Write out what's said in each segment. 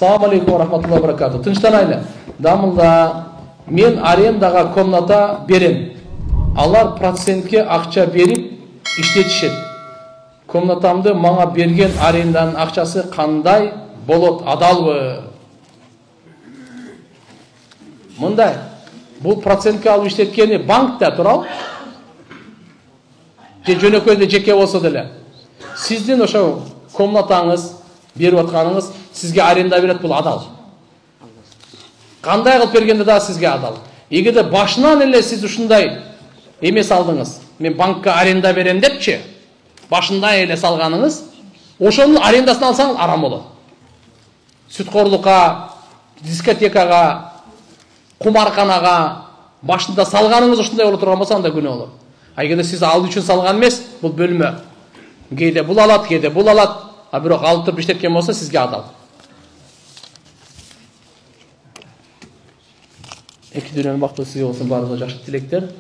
Assalamu алейкум рахматуллахи ва баракату. Тынчтанайлы. Дамылда мен арендаға комната берем. Алар процентке ақша берип иштетишет. Комнатамды мага берген аренданын акчасы кандай болот, адалбы? Мындай. Бул процентке алып иштеткени банкта турал. Же жөнөкөйдө жеке болсо деле. Сиздин ошо комнатаңыз берип атканыңыз сизге аренда берет, бул адал. Кандай кылып бергенде да сизге адал. Эгерде башынан эле сиз ушундай эмес алдыңыз, мен банкка аренда берем депчи, башында эле салганыңыз, ошонун арендасын алсаң арам болот. Сүткорлукка, дискотекага, кумарканага башында салганыңыз ушундай боло турган болсо анда күнөө болот. А эгерде сиз алуу үчүн салган эмес, бул бөлмө. Кээде бул алат, кээде бул алат, а бирок алып туруп иштеткен болсо сизге адал. Эки дүйнөнүн бактысы сизге болсун, баарыңызга жакшы тилектер.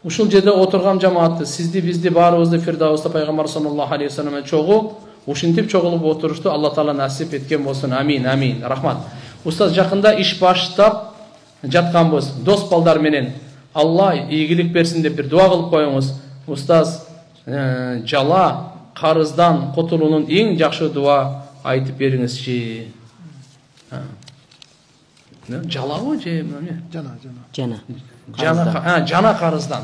Ушул жерде отурган жамаатты, сизди, бизди баарыбызды Фирдауста пайгамбар саллаллаху алейхи ва саллам чогуу, ушинтип чогулуп отурушту Алла Таала насип эткен болсун. Амин, амин. Рахмат. Устаз жакында иш баштап жатканбыз. Дос балдар менен Алла ийгилик берсин деп бир дуа кылып коюңуз. Устаз жала карыздан кутулуунун эң жакшы дуа айтып бериңизчи. Жалабы же эмне? Жана карыздан.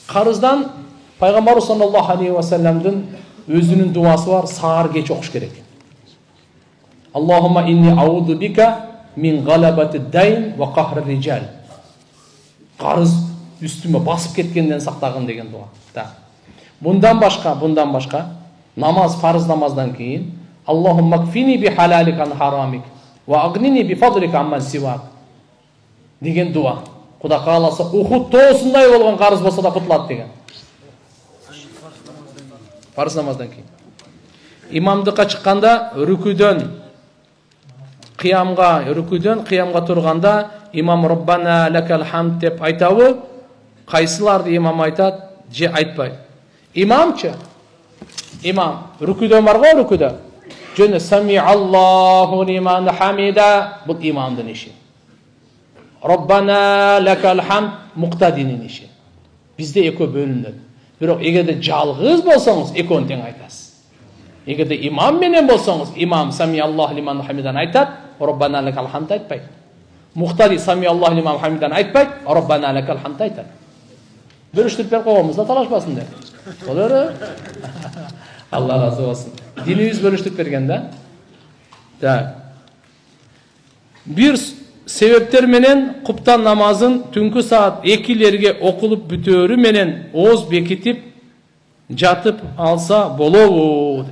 Карыздан пайгамбар саллаллаху алейхи ва салламдын өзүнүн дуасы бар, саар кеч окуш керек. Аллахумма инни ауду бика мин галабати дайн ва кахри риджал. Карыз үстүмө басып кеткенден сактагын деген дуа. Bundan başka namaz, farz namazdan keyin Allahumma kfini bi halalik an haramik ve agnini bi fadlik amman sivak деген дуа. Куда кааласа Ухуд тоосундай болгон карыз болсо да кутулат деген. Фарз намаздан кийин. Имамдыкка чыкканда рүкүдөн кыямга турганда имам Роббана лакал хамд деп айтабы? Кайсыларды имам айтат, же айтпайт? Имамчы? Имам рүкүдөн бар го, рүкүдө. Жөн сами Аллаху лиман хамида, бул имамдын иши. Роббана лакал хамд муктадинин иши. Бизде экөө бөлүнөт. Бирок эгерде жалгыз болсоңуз экөөнү тең айтасыз. Эгерде имам менен болсоңуз, имам сами Аллаху лиман хамидан айтат, Роббана лакал хамд айтпайт. Муктади сами Аллаху лиман хамидан айтпайт, Роббана лакал хамд айтат. Бөлүштүрүп берип койгонбузда талашпасын деп. Олар Алла разы болсын. Динибиз бөлүштүрүп берген да. Бир себептер менен куптан намазын түнкү саат 2-лерге окулуп бүтөөрү менен ооз бекитип жатып алса болобу?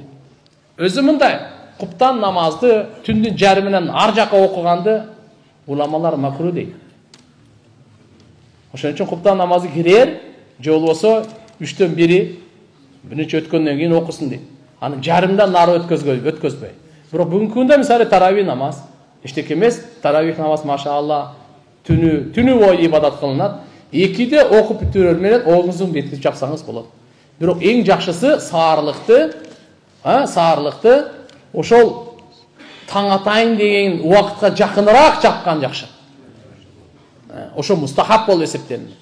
Өзү мындай, куптан намазды түндүн жарымынан ар жака окуганды уламалар макру дейт. Ошон үчүн куптан намазы кирер, же болбосо 3-төн 1 биринчи өткөндөн кийин окусун дейт. Аны жарымдан нары өткөзбөй. Бирок бүгүнкү күндө мисалы таравих намаз эчтеке эмес, таравих намаз машаалла түнү бою ибадат кылынат. 2-де окуп бүтүрөр менен оозуңузду бекитип жапсаңыз болот. Бирок эң жакшысы саарлыкты ошол таң атайын деген убакытка жакыныраак жапкан жакшы. Ошо мустахаб болуп эсептелинет.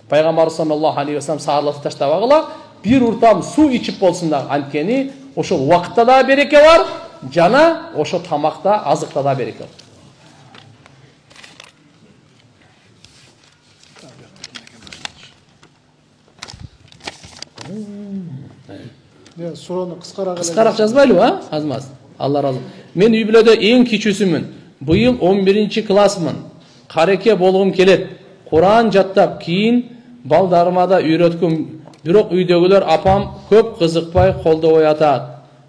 Пайгамбар саллаллаху алейхи ва саллам саарлыкты таштабагыла, бир уртам суу ичип болсун да, анткени ошо убакытта да береке бар, жана ошо тамакта, азыкта да береке бар. Суроону кыскараак жазбайлыбы, Азмаз? Алла разы. Мен үй бүлөдө эң кичүүсүмүн. Быйыл 11-чи классмын. Кареке болгум келет. Куран жаттап, кийин балдарыма да үйрөткүм. Бирок үйдөгүлөр апам көп кызыкпай колдобой атат.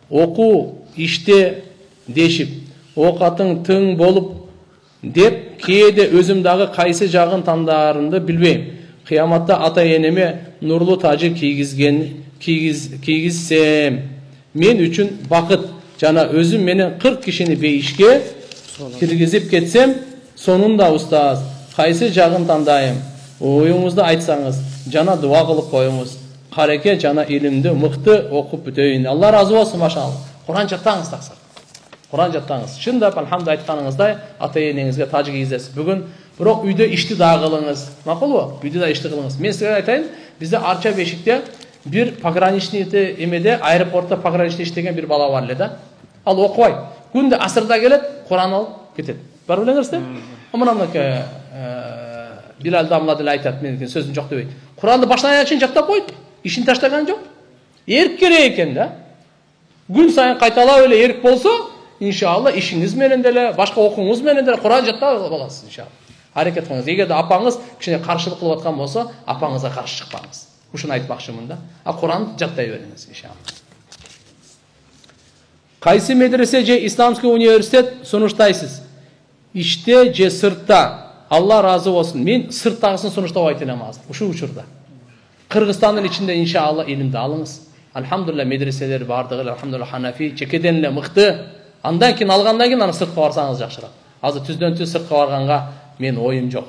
Оку иште дешип, окатың тың болуп деп, кээде өзүм дагы кайсы жагын тандаарымды билбейм. Кыяматта ата энеме нурлуу тажы кийгизсем, мен үчүн бакыт жана өзүм менен 40 кишини бейишке киргизип кетсем, сонунда устаз, кайсы жагын тандайм? Оюңузду айтсаңыз, жана дуа кылып коюңуз. Кареке жана илимди мыкты окуп бүтөйүн. Алла разы болсун, машалла. Куран жаттаңыз таксыр. Құран жаттаңыз. Шындап алхамду айтқаныңыздай ата-енеңізге таж кигізесіз. Бүгін бирок үйдө ишти да кылыңыз. Макулбу? Үйдө да ишти кылыңыз. Мен сизге айтайын, бизде Арча Бешикте bir пограничный эмеде, аэропортта пограничный иштеген bir бала бар эле да. Ал окубайт. Күндө асырда келет, Куран алып кетет. Бар белеңизде? Мынамдакы Билал Дамла деле айтат, менин сөзүм жок дебейт. Куранды баштан аяк чейин жаттап койт. Ишин таштаган жок. Эрк керек экен да. Күн сайын кайталап эле эрк болсо, иншалла ишиңиз менен деле, башка окууңуз менен деле Куран жаттап аласыз иншалла. Аракет кылыңыз. Эгерде апаңыз кичине каршылык кылып аткан болсо, апаңызга каршы чыкпаңыз. Ушуну айтмакчымын да. Куранды жаттай бериңиз иншалла. Кайсы медресе же исламский университет сунуштайсыз? Ичте же сыртта? Allah razı olsun. Men sırttagысын сунуштабайт элем азыр. Ушул учурда. Кыргызстандын ичинде иншалла илимди алыңыз. Alhamdulillah medreseler bardыгы, alhamdulillah Hanafi, чекеден эле мыкты. Андан кийин алгандан кийин аны сыртка барсаңыз жакшыраак. Азыр түздөн түз сыртка барганга мен оюм жок.